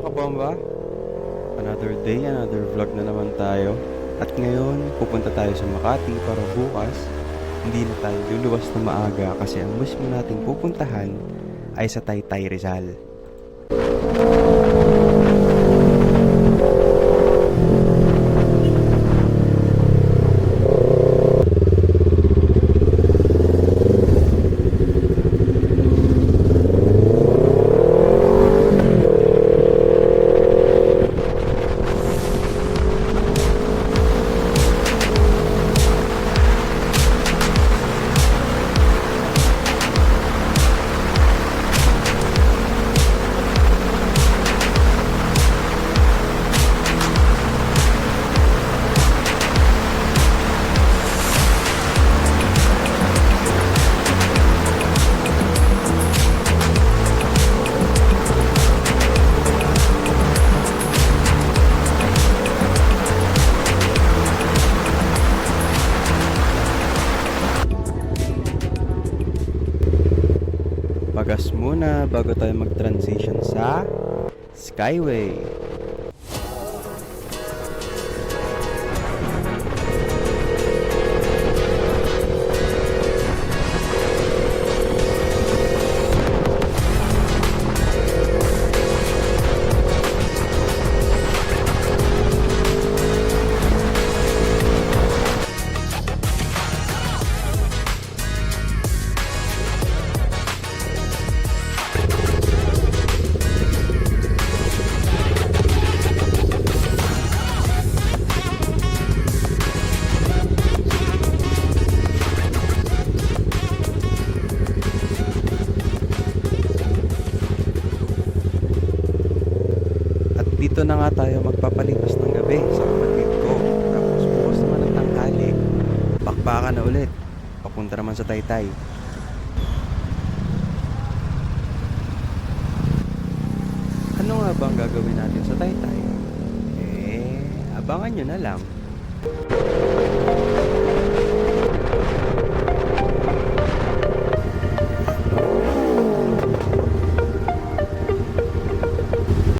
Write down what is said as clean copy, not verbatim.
kabomba, another day, another vlog na naman tayo. At ngayon, pupunta tayo sa Makati para bukas hindi na tayo luluwas na maaga kasi ang mismo nating pupuntahan ay sa Taytay Rizal. Pagas muna bago tayo mag-transition sa Skyway. Dito na nga tayo magpapalipas ng gabi sa kapatid ko. Tapos bukas naman ng tanghali, bakbakan na ulit. Papunta naman sa Taytay. Ano nga ba ang gagawin natin sa Taytay? Abangan nyo na lang.